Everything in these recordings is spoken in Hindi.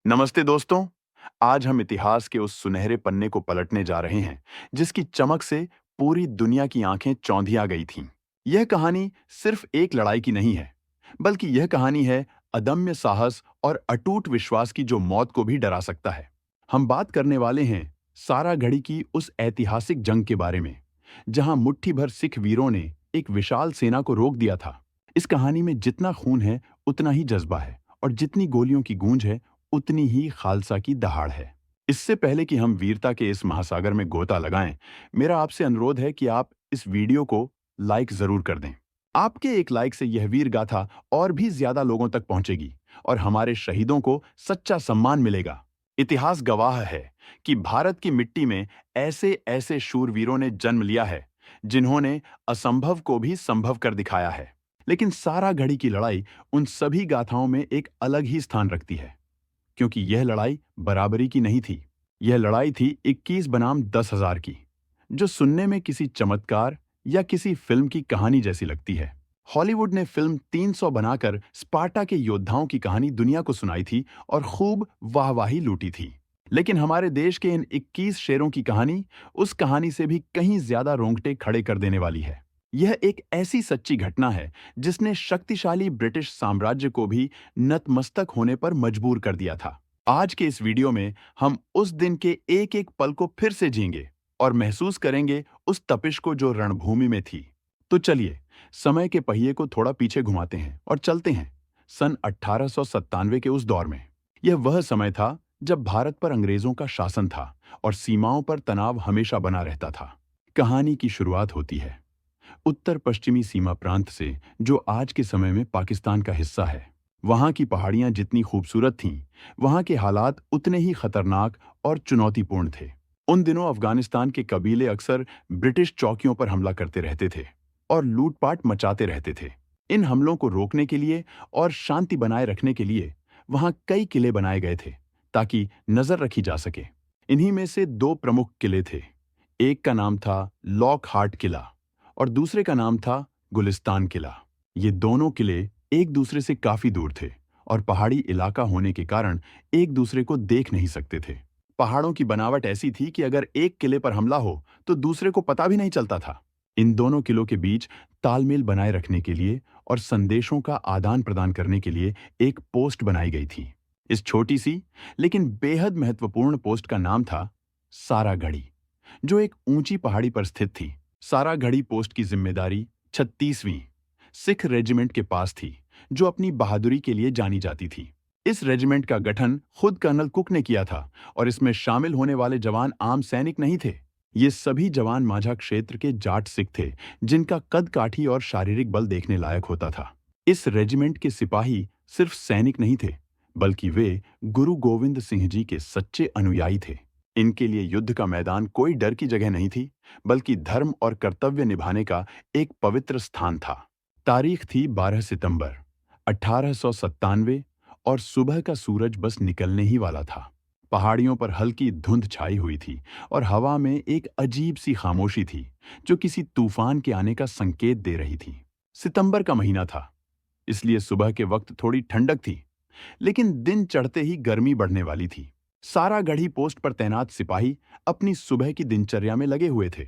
नमस्ते दोस्तों। आज हम इतिहास के उस सुनहरे पन्ने को पलटने जा रहे हैं जिसकी चमक से पूरी दुनिया की आंखें चौंधिया गई थीं। यह कहानी सिर्फ एक लड़ाई की नहीं है, बल्कि यह कहानी है अदम्य साहस और अटूट विश्वास की जो मौत को भी डरा सकता है। हम बात करने वाले हैं सारागढ़ी की उस ऐतिहासिक जंग के बारे में, जहां मुट्ठी भर सिख वीरों ने एक विशाल सेना को रोक दिया था। इस कहानी में जितना खून है, उतना ही जज्बा है, और जितनी गोलियों की गूंज है, उतनी ही खालसा की दहाड़ है। इससे पहले कि हम वीरता के इस महासागर में गोता लगाएं, मेरा आपसे अनुरोध है कि आप इस वीडियो को लाइक जरूर कर दें। आपके एक लाइक से यह वीर गाथा और भी ज्यादा लोगों तक पहुंचेगी और हमारे शहीदों को सच्चा सम्मान मिलेगा। इतिहास गवाह है कि भारत की मिट्टी में ऐसे ऐसे शूरवीरों ने जन्म लिया है जिन्होंने असंभव को भी संभव कर दिखाया है। लेकिन सारागढ़ी की लड़ाई उन सभी गाथाओं में एक अलग ही स्थान रखती है, क्योंकि यह लड़ाई बराबरी की नहीं थी। यह लड़ाई थी 21 बनाम 10,000 की, जो सुनने में किसी चमत्कार या किसी फिल्म की कहानी जैसी लगती है। हॉलीवुड ने फिल्म 300 बनाकर स्पार्टा के योद्धाओं की कहानी दुनिया को सुनाई थी और खूब वाहवाही लूटी थी। लेकिन हमारे देश के इन 21 शेरों की कहानी उस कहानी से भी कहीं ज्यादा रोंगटे खड़े कर देने वाली है। यह एक ऐसी सच्ची घटना है जिसने शक्तिशाली ब्रिटिश साम्राज्य को भी नतमस्तक होने पर मजबूर कर दिया था। आज के इस वीडियो में हम उस दिन के एक एक पल को फिर से जीएंगे और महसूस करेंगे उस तपिश को जो रणभूमि में थी। तो चलिए, समय के पहिए को थोड़ा पीछे घुमाते हैं और चलते हैं सन 1897 के उस दौर में। यह वह समय था जब भारत पर अंग्रेजों का शासन था और सीमाओं पर तनाव हमेशा बना रहता था। कहानी की शुरुआत होती है उत्तर पश्चिमी सीमा प्रांत से, जो आज के समय में पाकिस्तान का हिस्सा है। वहां की पहाड़ियां जितनी खूबसूरत थीं, वहां के हालात उतने ही खतरनाक और चुनौतीपूर्ण थे। उन दिनों अफगानिस्तान के कबीले अक्सर ब्रिटिश चौकियों पर हमला करते रहते थे और लूटपाट मचाते रहते थे। इन हमलों को रोकने के लिए और शांति बनाए रखने के लिए वहां कई किले बनाए गए थे ताकि नजर रखी जा सके। इन्हीं में से दो प्रमुख किले थे। एक का नाम था लॉक हार्ट किला और दूसरे का नाम था गुलिस्तान किला। ये दोनों किले एक दूसरे से काफी दूर थे और पहाड़ी इलाका होने के कारण एक दूसरे को देख नहीं सकते थे। पहाड़ों की बनावट ऐसी थी कि अगर एक किले पर हमला हो तो दूसरे को पता भी नहीं चलता था। इन दोनों किलों के बीच तालमेल बनाए रखने के लिए और संदेशों का आदान प्रदान करने के लिए एक पोस्ट बनाई गई थी। इस छोटी सी लेकिन बेहद महत्वपूर्ण पोस्ट का नाम था सारागढ़ी, जो एक ऊंची पहाड़ी पर स्थित थी। सारागढ़ी पोस्ट की जिम्मेदारी 36वीं सिख रेजिमेंट के पास थी, जो अपनी बहादुरी के लिए जानी जाती थी। इस रेजिमेंट का गठन खुद कर्नल कुक ने किया था और इसमें शामिल होने वाले जवान आम सैनिक नहीं थे। ये सभी जवान माझा क्षेत्र के जाट सिख थे, जिनका कद काठी और शारीरिक बल देखने लायक होता था। इस रेजिमेंट के सिपाही सिर्फ सैनिक नहीं थे, बल्कि वे गुरु गोविंद सिंह जी के सच्चे अनुयायी थे। इनके लिए युद्ध का मैदान कोई डर की जगह नहीं थी, बल्कि धर्म और कर्तव्य निभाने का एक पवित्र स्थान था। तारीख थी 12 सितंबर 1897 और सुबह का सूरज बस निकलने ही वाला था। पहाड़ियों पर हल्की धुंध छाई हुई थी और हवा में एक अजीब सी खामोशी थी, जो किसी तूफान के आने का संकेत दे रही थी। सितंबर का महीना था, इसलिए सुबह के वक्त थोड़ी ठंडक थी, लेकिन दिन चढ़ते ही गर्मी बढ़ने वाली थी। सारागढ़ी पोस्ट पर तैनात सिपाही अपनी सुबह की दिनचर्या में लगे हुए थे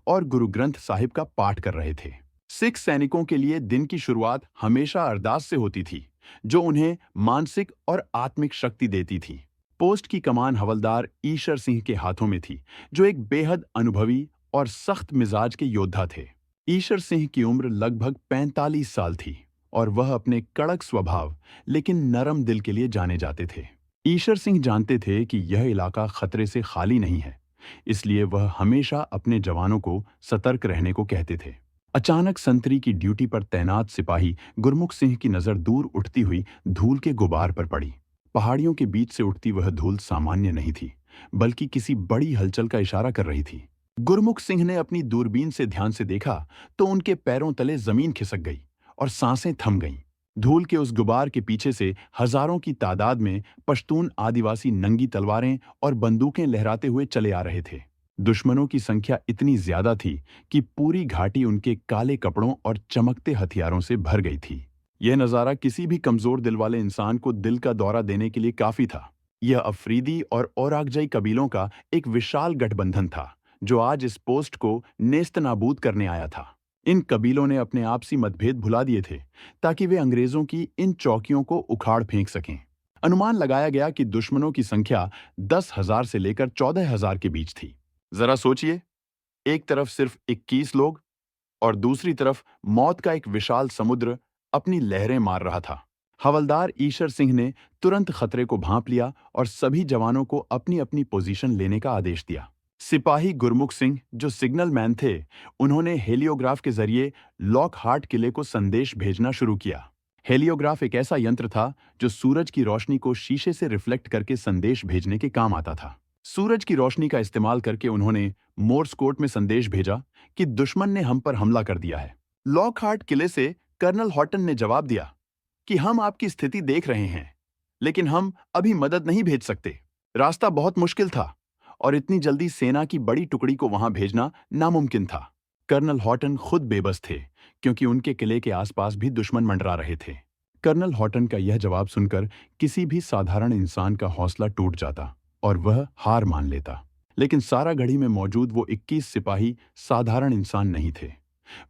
और गुरु ग्रंथ साहिब का पाठ कर रहे थे। सिख सैनिकों के लिए दिन की शुरुआत हमेशा अरदास से होती थी, जो उन्हें मानसिक और आत्मिक शक्ति देती थी। पोस्ट की कमान हवलदार ईशर सिंह के हाथों में थी, जो एक बेहद अनुभवी और सख्त मिजाज के योद्धा थे। ईशर सिंह की उम्र लगभग 45 साल थी और वह अपने कड़क स्वभाव लेकिन नरम दिल के लिए जाने जाते थे। ईशर सिंह जानते थे कि यह इलाका खतरे से खाली नहीं है, इसलिए वह हमेशा अपने जवानों को सतर्क रहने को कहते थे। अचानक संतरी की ड्यूटी पर तैनात सिपाही गुरमुख सिंह की नजर दूर उठती हुई धूल के गुबार पर पड़ी। पहाड़ियों के बीच से उठती वह धूल सामान्य नहीं थी, बल्कि किसी बड़ी हलचल का इशारा कर रही थी। गुरमुख सिंह ने अपनी दूरबीन से ध्यान से देखा तो उनके पैरों तले जमीन खिसक गई और सांसें थम गईं। धूल के उस गुबार के पीछे से हजारों की तादाद में पश्तून आदिवासी नंगी तलवारें और बंदूकें लहराते हुए चले आ रहे थे। दुश्मनों की संख्या इतनी ज्यादा थी कि पूरी घाटी उनके काले कपड़ों और चमकते हथियारों से भर गई थी। यह नजारा किसी भी कमजोर दिल वाले इंसान को दिल का दौरा देने के लिए काफी था। यह अफरीदी और ओराकजई कबीलों का एक विशाल गठबंधन था, जो आज इस पोस्ट को नेस्तनाबूद करने आया था। इन कबीलों ने अपने आपसी मतभेद भुला दिए थे, ताकि वे अंग्रेजों की इन चौकियों को उखाड़ फेंक सकें। अनुमान लगाया गया कि दुश्मनों की संख्या 10,000 से लेकर 14,000 के बीच थी। जरा सोचिए, एक तरफ सिर्फ 21 लोग और दूसरी तरफ मौत का एक विशाल समुद्र अपनी लहरें मार रहा था। हवलदार ईशर सिंह ने तुरंत खतरे को भांप लिया और सभी जवानों को अपनी अपनी पोजीशन लेने का आदेश दिया। सिपाही गुरमुख सिंह, जो सिग्नल मैन थे, उन्होंने हेलियोग्राफ के जरिए लॉकहार्ट किले को संदेश भेजना शुरू किया। हेलियोग्राफ एक ऐसा यंत्र था जो सूरज की रोशनी को शीशे से रिफ्लेक्ट करके संदेश भेजने के काम आता था। सूरज की रोशनी का इस्तेमाल करके उन्होंने मोर्स कोड में संदेश भेजा कि दुश्मन ने हम पर हमला कर दिया है। लॉकहार्ट किले से कर्नल हॉटन ने जवाब दिया कि हम आपकी स्थिति देख रहे हैं, लेकिन हम अभी मदद नहीं भेज सकते। रास्ता बहुत मुश्किल था और इतनी जल्दी सेना की बड़ी टुकड़ी को वहां भेजना नामुमकिन था। कर्नल हॉटन खुद बेबस थे, क्योंकि उनके किले के आसपास भी दुश्मन मंडरा रहे थे। कर्नल हॉटन का यह जवाब सुनकर किसी भी साधारण इंसान का हौसला टूट जाता और वह हार मान लेता। लेकिन सारागढ़ी में मौजूद वो 21 सिपाही साधारण इंसान नहीं थे।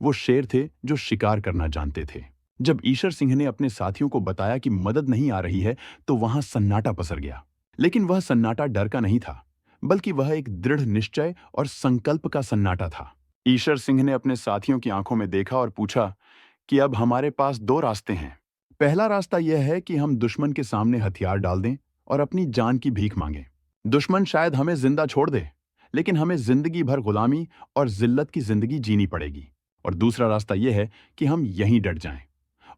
वो शेर थे जो शिकार करना जानते थे। जब ईशर सिंह ने अपने साथियों को बताया कि मदद नहीं आ रही है, तो वहां सन्नाटा पसर गया। लेकिन वह सन्नाटा डर का नहीं था, बल्कि वह एक दृढ़ निश्चय और संकल्प का सन्नाटा था। ईशर सिंह ने अपने साथियों की आंखों में देखा और पूछा कि अब हमारे पास दो रास्ते हैं। पहला रास्ता यह है कि हम दुश्मन के सामने हथियार डाल दें और अपनी जान की भीख मांगें। दुश्मन शायद हमें जिंदा छोड़ दे, लेकिन हमें जिंदगी भर गुलामी और जिल्लत की जिंदगी जीनी पड़ेगी। और दूसरा रास्ता यह है कि हम यहीं डट जाएं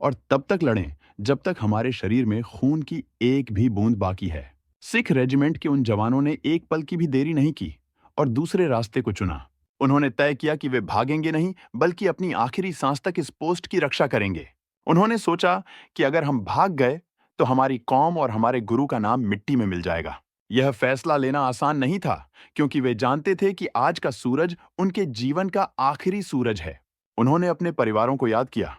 और तब तक लड़ें जब तक हमारे शरीर में खून की एक भी बूंद बाकी है। सिख रेजिमेंट के उन जवानों ने एक पल की भी देरी नहीं की और दूसरे रास्ते को चुना। उन्होंने तय किया कि वे भागेंगे नहीं, बल्कि अपनी आखिरी सांस तक इस पोस्ट की रक्षा करेंगे। उन्होंने सोचा कि अगर हम भाग गए तो हमारी कौम और हमारे गुरु का नाम मिट्टी में मिल जाएगा। यह फैसला लेना आसान नहीं था, क्योंकि वे जानते थे कि आज का सूरज उनके जीवन का आखिरी सूरज है। उन्होंने अपने परिवारों को याद किया,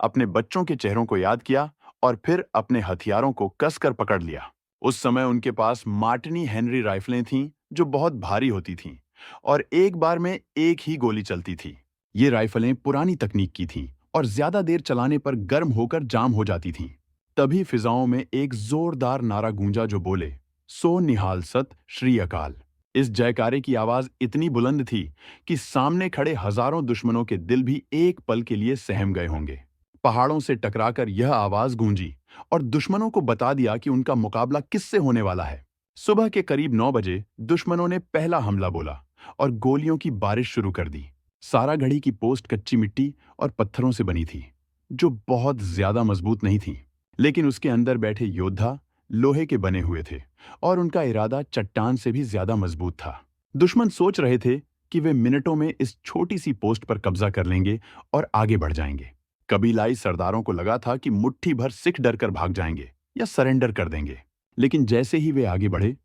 अपने बच्चों के चेहरों को याद किया और फिर अपने हथियारों को कसकर पकड़ लिया। उस समय उनके पास मार्टिनी हेनरी राइफलें थीं, जो बहुत भारी होती थीं और एक बार में एक ही गोली चलती थी। ये राइफलें पुरानी तकनीक की थीं और ज्यादा देर चलाने पर गर्म होकर जाम हो जाती थीं। तभी फिजाओं में एक जोरदार नारा गूंजा जो बोले, सो निहाल सत श्री अकाल। इस जयकारे की आवाज इतनी बुलंद थी कि सामने खड़े हजारों दुश्मनों के दिल भी एक पल के लिए सहम गए होंगे। पहाड़ों से टकराकर यह आवाज गूंजी और दुश्मनों को बता दिया कि उनका मुकाबला किससे होने वाला है। सुबह के करीब 9 बजे दुश्मनों ने पहला हमला बोला और गोलियों की बारिश शुरू कर दी। सारागढ़ी की पोस्ट कच्ची मिट्टी और पत्थरों से बनी थी, जो बहुत ज्यादा मजबूत नहीं थी, लेकिन उसके अंदर बैठे योद्धा लोहे के बने हुए थे और उनका इरादा चट्टान से भी ज्यादा मजबूत था। दुश्मन सोच रहे थे कि वे मिनटों में इस छोटी सी पोस्ट पर कब्जा कर लेंगे और आगे बढ़ जाएंगे। कबीलाई सरदारों को लगा था कि मुट्ठी भर सिख डरकर भाग जाएंगे या सरेंडर कर देंगे। लेकिन जैसे ही वे आगे बढ़े,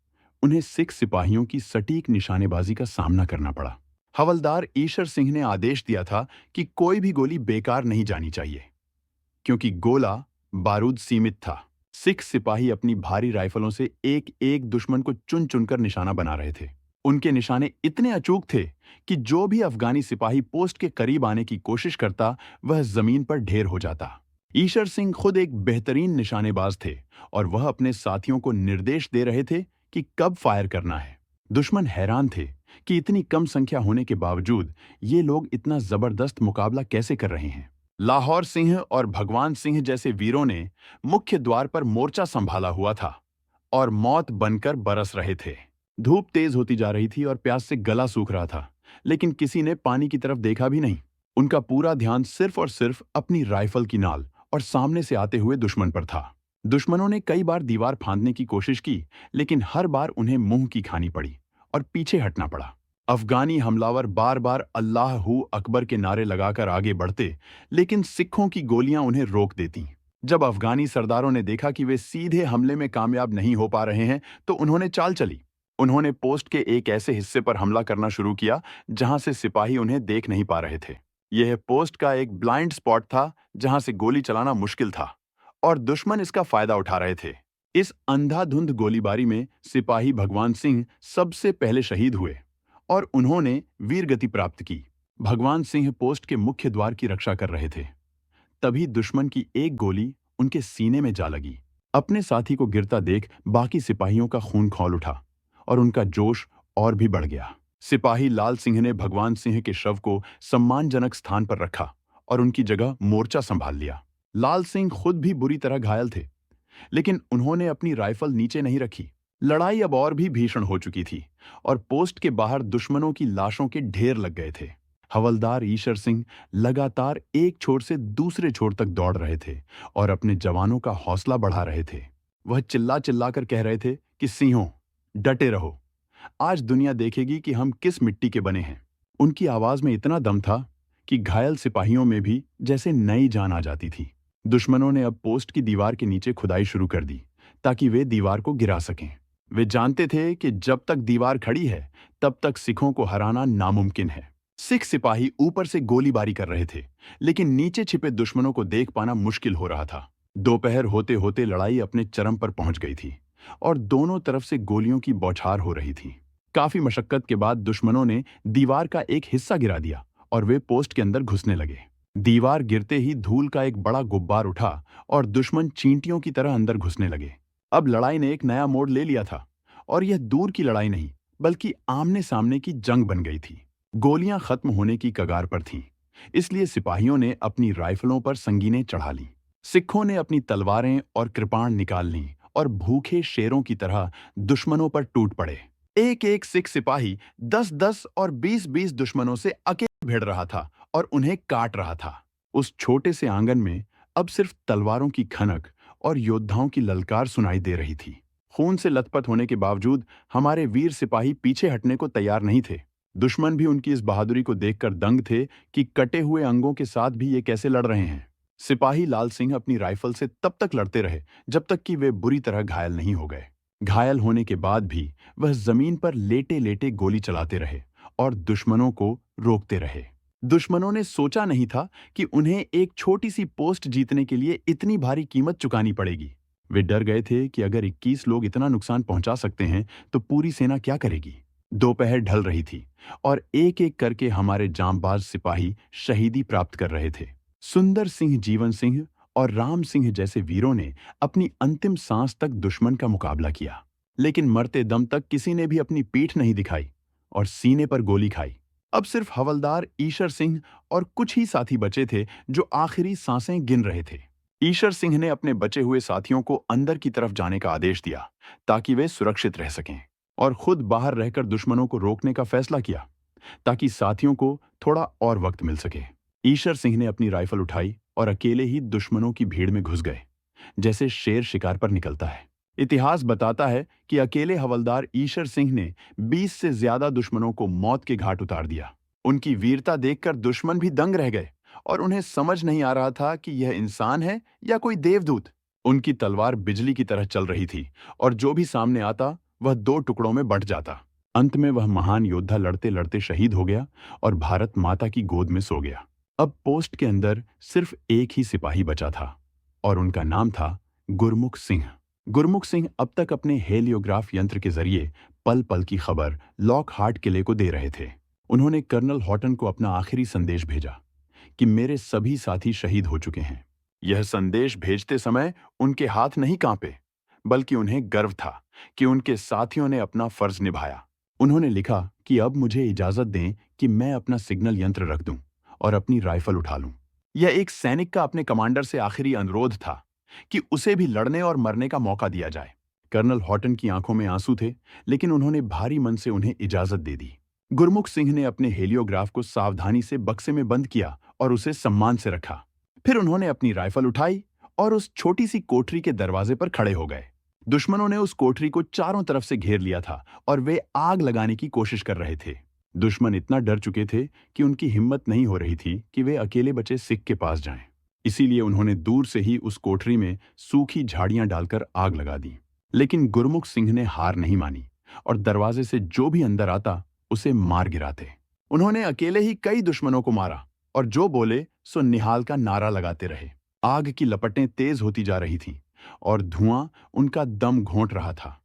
उन्हें सिख सिपाहियों की सटीक निशानेबाजी का सामना करना पड़ा। हवलदार ईशर सिंह ने आदेश दिया था कि कोई भी गोली बेकार नहीं जानी चाहिए, क्योंकि गोला बारूद सीमित था। सिख सिपाही अपनी भारी राइफलों से एक एक दुश्मन को चुन चुनकर निशाना बना रहे थे। उनके निशाने इतने अचूक थे कि जो भी अफगानी सिपाही पोस्ट के करीब आने की कोशिश करता, वह जमीन पर ढेर हो जाता। ईशर सिंह खुद एक बेहतरीन निशानेबाज थे और वह अपने साथियों को निर्देश दे रहे थे कि कब फायर करना है। दुश्मन हैरान थे कि इतनी कम संख्या होने के बावजूद ये लोग इतना जबरदस्त मुकाबला कैसे कर रहे हैं। लाहौर सिंह और भगवान सिंह जैसे वीरों ने मुख्य द्वार पर मोर्चा संभाला हुआ था और मौत बनकर बरस रहे थे। धूप तेज होती जा रही थी और प्यास से गला सूख रहा था, लेकिन किसी ने पानी की तरफ देखा भी नहीं। उनका पूरा ध्यान सिर्फ और सिर्फ अपनी राइफल की नाल और सामने से आते हुए दुश्मन पर था। दुश्मनों ने कई बार दीवार फांदने की कोशिश की, लेकिन हर बार उन्हें मुंह की खानी पड़ी और पीछे हटना पड़ा। अफगानी हमलावर बार बार अल्लाह हू अकबर के नारे लगाकर आगे बढ़ते, लेकिन सिखों की गोलियां उन्हें रोक देती। जब अफगानी सरदारों ने देखा कि वे सीधे हमले में कामयाब नहीं हो पा रहे हैं, तो उन्होंने चाल चली। उन्होंने पोस्ट के एक ऐसे हिस्से पर हमला करना शुरू किया जहां से सिपाही उन्हें देख नहीं पा रहे थे। यह पोस्ट का एक ब्लाइंड स्पॉट था जहां से गोली चलाना मुश्किल था और दुश्मन इसका फायदा उठा रहे थे। इस अंधाधुंध गोलीबारी में सिपाही भगवान सिंह सबसे पहले शहीद हुए और उन्होंने वीरगति प्राप्त की। भगवान सिंह पोस्ट के मुख्य द्वार की रक्षा कर रहे थे। तभी दुश्मन की एक गोली उनके सीने में जा लगी। अपने साथी को गिरता देख बाकी सिपाहियों का खून खौल उठा और उनका जोश और भी बढ़ गया। सिपाही लाल सिंह ने भगवान सिंह के शव को सम्मानजनक स्थान पर रखा और उनकी जगह मोर्चा संभाल लिया। लाल सिंह खुद भी बुरी तरह घायल थे, लेकिन उन्होंने अपनी राइफल नीचे नहीं रखी। लड़ाई अब और भी भीषण हो चुकी थी और पोस्ट के बाहर दुश्मनों की लाशों के ढेर लग गए थे। हवलदार ईशर सिंह लगातार एक छोर से दूसरे छोर तक दौड़ रहे थे और अपने जवानों का हौसला बढ़ा रहे थे। वह चिल्ला चिल्ला कर कह रहे थे कि सिंहों, डटे रहो, आज दुनिया देखेगी कि हम किस मिट्टी के बने हैं। उनकी आवाज में इतना दम था कि घायल सिपाहियों में भी जैसे नई जान आ जाती थी। दुश्मनों ने अब पोस्ट की दीवार के नीचे खुदाई शुरू कर दी ताकि वे दीवार को गिरा सकें। वे जानते थे कि जब तक दीवार खड़ी है तब तक सिखों को हराना नामुमकिन है। सिख सिपाही ऊपर से गोलीबारी कर रहे थे, लेकिन नीचे छिपे दुश्मनों को देख पाना मुश्किल हो रहा था। दोपहर होते होते लड़ाई अपने चरम पर पहुंच गई थी और दोनों तरफ से गोलियों की बौछार हो रही थी। काफी मशक्कत के बाद दुश्मनों ने दीवार का एक हिस्सा गिरा दिया और वे पोस्ट के अंदर घुसने लगे। दीवार गिरते ही धूल का एक बड़ा गुब्बार उठा और दुश्मन चींटियों की तरह अंदर घुसने लगे। अब लड़ाई ने एक नया मोड़ ले लिया था और यह दूर की लड़ाई नहीं बल्कि आमने सामने की जंग बन गई थी। गोलियां खत्म होने की कगार पर थीं, इसलिए सिपाहियों ने अपनी राइफलों पर संगीनें चढ़ा लीं। सिखों ने अपनी तलवारें और कृपाण निकाल लीं और भूखे शेरों की तरह दुश्मनों पर टूट पड़े। एक एक सिख सिपाही 10-10 और 20-20 दुश्मनों से अकेले भिड़ रहा था और उन्हें काट रहा था। उस छोटे से आंगन में अब सिर्फ तलवारों की खनक और योद्धाओं की ललकार सुनाई दे रही थी। खून से लथपथ होने के बावजूद हमारे वीर सिपाही पीछे हटने को तैयार नहीं थे। दुश्मन भी उनकी इस बहादुरी को देखकर दंग थे कि कटे हुए अंगों के साथ भी ये कैसे लड़ रहे हैं। सिपाही लाल सिंह अपनी राइफल से तब तक लड़ते रहे जब तक कि वे बुरी तरह घायल नहीं हो गए। घायल होने के बाद भी वह जमीन पर लेटे लेटे गोली चलाते रहे और दुश्मनों को रोकते रहे। दुश्मनों ने सोचा नहीं था कि उन्हें एक छोटी सी पोस्ट जीतने के लिए इतनी भारी कीमत चुकानी पड़ेगी। वे डर गए थे कि अगर 21 लोग इतना नुकसान पहुंचा सकते हैं तो पूरी सेना क्या करेगी। दोपहर ढल रही थी और एक एक करके हमारे जांबाज सिपाही शहीदी प्राप्त कर रहे थे। सुंदर सिंह, जीवन सिंह और राम सिंह जैसे वीरों ने अपनी अंतिम सांस तक दुश्मन का मुकाबला किया, लेकिन मरते दम तक किसी ने भी अपनी पीठ नहीं दिखाई और सीने पर गोली खाई। अब सिर्फ हवलदार ईशर सिंह और कुछ ही साथी बचे थे जो आखिरी सांसें गिन रहे थे। ईशर सिंह ने अपने बचे हुए साथियों को अंदर की तरफ जाने का आदेश दिया ताकि वे सुरक्षित रह सकें और खुद बाहर रहकर दुश्मनों को रोकने का फैसला किया ताकि साथियों को थोड़ा और वक्त मिल सके। ईशर सिंह ने अपनी राइफल उठाई और अकेले ही दुश्मनों की भीड़ में घुस गए, जैसे शेर शिकार पर निकलता है। इतिहास बताता है कि अकेले हवलदार ईशर सिंह ने 20 से ज्यादा दुश्मनों को मौत के घाट उतार दिया। उनकी वीरता देखकर दुश्मन भी दंग रह गए और उन्हें समझ नहीं आ रहा था कि यह इंसान है या कोई देवदूत। उनकी तलवार बिजली की तरह चल रही थी और जो भी सामने आता वह 2 टुकड़ों में बंट जाता। अंत में वह महान योद्धा लड़ते लड़ते शहीद हो गया और भारत माता की गोद में सो गया। अब पोस्ट के अंदर सिर्फ एक ही सिपाही बचा था और उनका नाम था गुरमुख सिंह। गुरमुख सिंह अब तक अपने हेलियोग्राफ यंत्र के जरिए पल पल की खबर लॉकहार्ट किले को दे रहे थे। उन्होंने कर्नल हॉटन को अपना आखिरी संदेश भेजा कि मेरे सभी साथी शहीद हो चुके हैं। यह संदेश भेजते समय उनके हाथ नहीं कांपे, बल्कि उन्हें गर्व था कि उनके साथियों ने अपना फर्ज निभाया। उन्होंने लिखा कि अब मुझे इजाजत दें कि मैं अपना सिग्नल यंत्र रख दूं और अपनी राइफल उठा लूं। यह एक सैनिक का अपने कमांडर से आखिरी अनुरोध था कि उसे भी लड़ने और मरने का मौका दिया जाए। कर्नल हॉटन की आंखों में आंसू थे, लेकिन उन्होंने भारी मन से उन्हें इजाजत दे दी। गुरमुख सिंह ने अपने हेलियोग्राफ को सावधानी से बक्से में बंद किया और उसे सम्मान से रखा। फिर उन्होंने अपनी राइफल उठाई और उस छोटी सी कोठरी के दरवाजे पर खड़े हो गए। दुश्मनों ने उस कोठरी को चारों तरफ से घेर लिया था और वे आग लगाने की कोशिश कर रहे थे। दुश्मन इतना डर चुके थे कि उनकी हिम्मत नहीं हो रही थी कि वे अकेले बचे सिख के पास जाएं। इसीलिए उन्होंने दूर से ही उस कोठरी में सूखी झाड़ियां डालकर आग लगा दी। लेकिन गुरमुख सिंह ने हार नहीं मानी और दरवाजे से जो भी अंदर आता उसे मार गिराते। उन्होंने अकेले ही कई दुश्मनों को मारा और जो बोले सो निहाल का नारा लगाते रहे। आग की लपटें तेज होती जा रही थीं और धुआं उनका दम घोंट रहा था।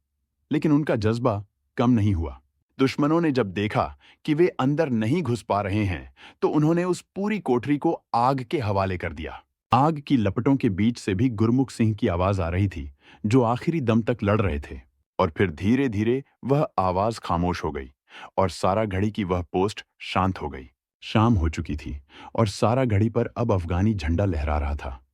लेकिन उनका जज्बा कम नहीं हुआ। दुश्मनों ने जब देखा कि वे अंदर नहीं घुस पा रहे हैं, तो उन्होंने उस पूरी कोठरी को आग के हवाले कर दिया। आग की लपटों के बीच से भी गुरमुख सिंह की आवाज आ रही थी, जो आखिरी दम तक लड़ रहे थे। और फिर धीरे धीरे वह आवाज खामोश हो गई और सारा घड़ी की वह पोस्ट शांत हो गई। शाम हो चुकी थी और सारा घड़ी पर अब अफगानी झंडा लहरा रहा था।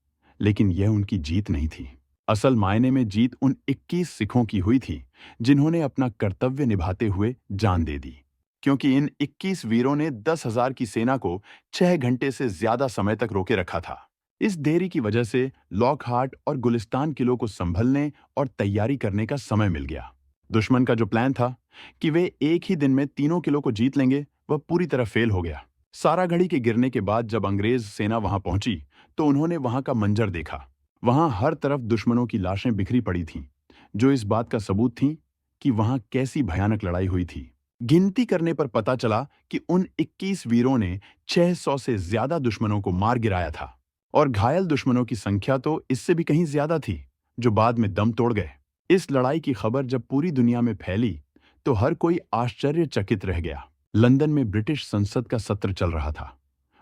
लेकिन यह उनकी जीत नहीं थी। असल मायने में जीत उन 21 सिखों की हुई थी, जिन्होंने अपना कर्तव्य निभाते हुए जान दे दी। क्योंकि इन 21 वीरों ने 10,000 की सेना को 6 घंटे से ज्यादा समय तक रोके रखा था। इस देरी की वजह से लॉकहार्ट और गुलिस्तान किलों को संभलने और तैयारी करने का समय मिल गया। दुश्मन का जो प्लान था कि वे एक ही दिन में तीनों किलों को जीत लेंगे, वह पूरी तरह फेल हो गया। सारा घड़ी के गिरने के बाद जब अंग्रेज सेना वहां पहुंची, तो उन्होंने वहां का मंजर देखा। वहां हर तरफ दुश्मनों की लाशें बिखरी पड़ी थीं, जो इस बात का सबूत थीं कि वहां कैसी भयानक लड़ाई हुई थी। गिनती करने पर पता चला कि उन 21 वीरों ने 600 से ज्यादा दुश्मनों को मार गिराया था और घायल दुश्मनों की संख्या तो इससे भी कहीं ज्यादा थी, जो बाद में दम तोड़ गए। इस लड़ाई की खबर जब पूरी दुनिया में फैली, तो हर कोई आश्चर्यचकित रह गया। लंदन में ब्रिटिश संसद का सत्र चल रहा था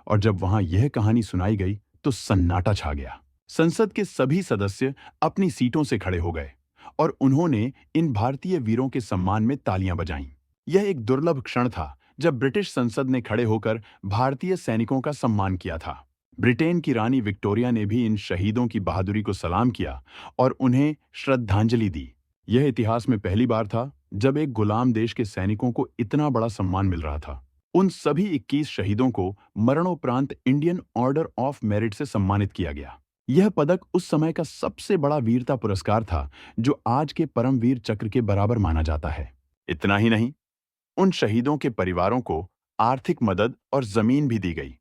और जब वहां यह कहानी सुनाई गई, तो सन्नाटा छा गया। संसद के सभी सदस्य अपनी सीटों से खड़े हो गए और उन्होंने इन भारतीय वीरों के सम्मान में तालियां बजाईं। यह एक दुर्लभ क्षण था जब ब्रिटिश संसद ने खड़े होकर भारतीय सैनिकों का सम्मान किया था। ब्रिटेन की रानी विक्टोरिया ने भी इन शहीदों की बहादुरी को सलाम किया और उन्हें श्रद्धांजलि दी। यह इतिहास में पहली बार था जब एक गुलाम देश के सैनिकों को इतना बड़ा सम्मान मिल रहा था। उन सभी 21 शहीदों को मरणोपरांत इंडियन ऑर्डर ऑफ मेरिट से सम्मानित किया गया। यह पदक उस समय का सबसे बड़ा वीरता पुरस्कार था, जो आज के परमवीर चक्र के बराबर माना जाता है। इतना ही नहीं, उन शहीदों के परिवारों को आर्थिक मदद और जमीन भी दी गई,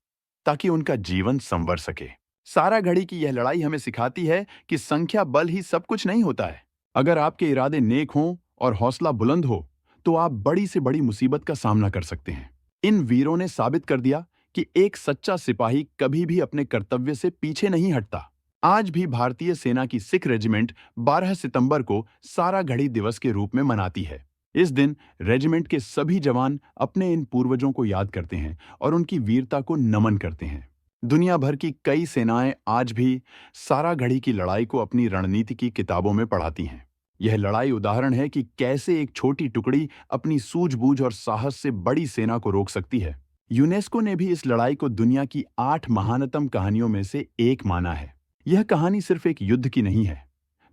ताकि उनका जीवन संवर सके। सारा घड़ी की यह लड़ाई हमें सिखाती है कि संख्या बल ही सब कुछ नहीं होता है। अगर आपके इरादे नेक हों और हौसला बुलंद हो, तो आप बड़ी से बड़ी मुसीबत का सामना कर सकते हैं। इन वीरों ने साबित कर दिया कि एक सच्चा सिपाही कभी भी अपने कर्तव्य से पीछे नहीं हटता। आज भी भारतीय सेना की सिख रेजिमेंट 12 सितंबर को सारा घड़ी दिवस के रूप में मनाती है। इस दिन रेजिमेंट के सभी जवान अपने इन पूर्वजों को याद करते हैं और उनकी वीरता को नमन करते हैं। दुनिया भर की कई सेनाएं आज भी सारा घड़ी की लड़ाई को अपनी रणनीति की किताबों में पढ़ाती हैं। यह लड़ाई उदाहरण है कि कैसे एक छोटी टुकड़ी अपनी सूझबूझ और साहस से बड़ी सेना को रोक सकती है। यूनेस्को ने भी इस लड़ाई को दुनिया की 8 महानतम कहानियों में से एक माना है। यह कहानी सिर्फ एक युद्ध की नहीं है,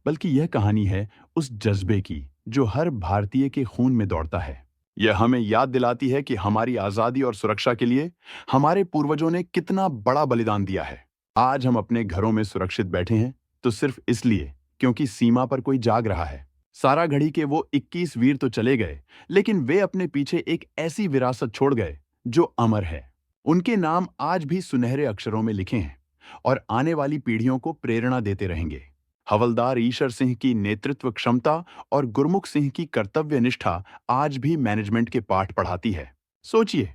बल्कि यह कहानी है उस जज्बे की जो हर भारतीय के खून में दौड़ता है। यह हमें याद दिलाती है कि हमारी आजादी और सुरक्षा के लिए हमारे पूर्वजों ने कितना बड़ा बलिदान दिया है। आज हम अपने घरों में सुरक्षित बैठे हैं, तो सिर्फ इसलिए क्योंकि सीमा पर कोई जाग रहा है। सारा घड़ी के वो 21 वीर तो चले गए, लेकिन वे अपने पीछे एक ऐसी विरासत छोड़ गए जो अमर है। उनके नाम आज भी सुनहरे अक्षरों में लिखे हैं और आने वाली पीढ़ियों को प्रेरणा देते रहेंगे। हवलदार ईशर सिंह की नेतृत्व क्षमता और गुरमुख सिंह की कर्तव्य निष्ठा आज भी मैनेजमेंट के पाठ पढ़ाती है। सोचिए,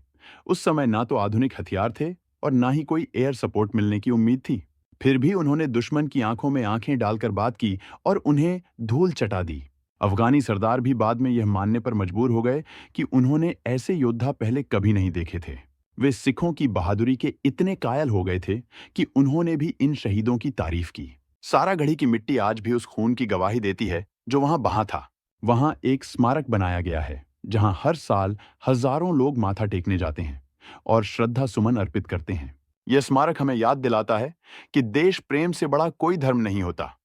उस समय ना तो आधुनिक हथियार थे और ना ही कोई एयर सपोर्ट मिलने की उम्मीद थी। फिर भी उन्होंने दुश्मन की आंखों में आंखें डालकर बात की और उन्हें धूल चटा दी। अफगानी सरदार भी बाद में यह मानने पर मजबूर हो गए कि उन्होंने ऐसे योद्धा पहले कभी नहीं देखे थे। वे सिखों की बहादुरी के इतने कायल हो गए थे कि उन्होंने भी इन शहीदों की तारीफ की। सारा घड़ी की मिट्टी आज भी उस खून की गवाही देती है जो वहां बहा था। वहां एक स्मारक बनाया गया है, जहां हर साल हजारों लोग माथा टेकने जाते हैं और श्रद्धा सुमन अर्पित करते हैं। यह स्मारक हमें याद दिलाता है कि देश प्रेम से बड़ा कोई धर्म नहीं होता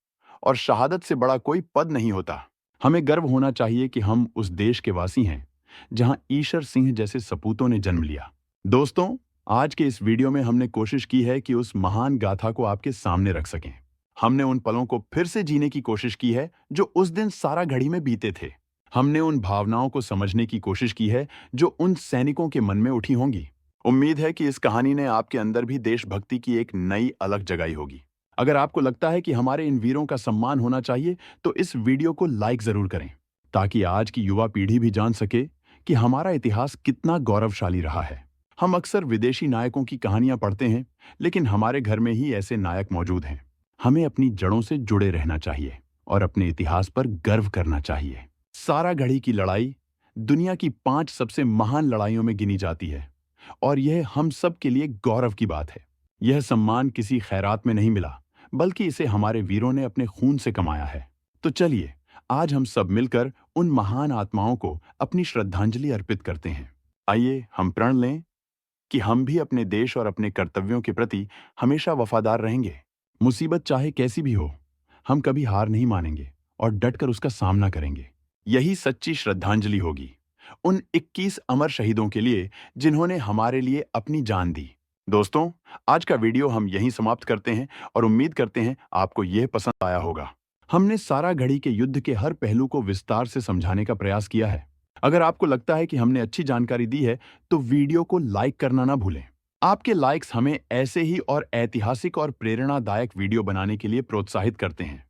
और शहादत से बड़ा कोई पद नहीं होता। हमें गर्व होना चाहिए कि हम उस देश के वासी हैं जहां ईशर सिंह जैसे सपूतों ने जन्म लिया। दोस्तों, आज के इस वीडियो में हमने कोशिश की है कि उस महान गाथा को आपके सामने रख सकें। हमने उन पलों को फिर से जीने की कोशिश की है जो उस दिन सारा घड़ी में बीते थे। हमने उन भावनाओं को समझने की कोशिश की है जो उन सैनिकों के मन में उठी होंगी। उम्मीद है कि इस कहानी ने आपके अंदर भी देशभक्ति की एक नई अलग जगाई होगी। अगर आपको लगता है कि हमारे इन वीरों का सम्मान होना चाहिए, तो इस वीडियो को लाइक जरूर करें, ताकि आज की युवा पीढ़ी भी जान सके कि हमारा इतिहास कितना गौरवशाली रहा है। हम अक्सर विदेशी नायकों की कहानियां पढ़ते हैं, लेकिन हमारे घर में ही ऐसे नायक मौजूद हैं। हमें अपनी जड़ों से जुड़े रहना चाहिए और अपने इतिहास पर गर्व करना चाहिए। सारागढ़ी की लड़ाई दुनिया की 5 सबसे महान लड़ाइयों में गिनी जाती है और यह हम सब के लिए गौरव की बात है। यह सम्मान किसी खैरात में नहीं मिला, बल्कि इसे हमारे वीरों ने अपने खून से कमाया है। तो चलिए, आज हम सब मिलकर उन महान आत्माओं को अपनी श्रद्धांजलि अर्पित करते हैं। आइए हम प्रण लें कि हम भी अपने देश और अपने कर्तव्यों के प्रति हमेशा वफादार रहेंगे। मुसीबत चाहे कैसी भी हो, हम कभी हार नहीं मानेंगे और डटकर उसका सामना करेंगे। यही सच्ची श्रद्धांजलि होगी उन 21 अमर शहीदों के लिए जिन्होंने हमारे लिए अपनी जान दी। दोस्तों, आज का वीडियो हम यहीं समाप्त करते हैं और उम्मीद करते हैं आपको यह पसंद आया होगा। हमने सारागढ़ी के युद्ध के हर पहलू को विस्तार से समझाने का प्रयास किया है। अगर आपको लगता है कि हमने अच्छी जानकारी दी है, तो वीडियो को लाइक करना ना भूलें। आपके लाइक्स हमें ऐसे ही और ऐतिहासिक और प्रेरणादायक वीडियो बनाने के लिए प्रोत्साहित करते हैं।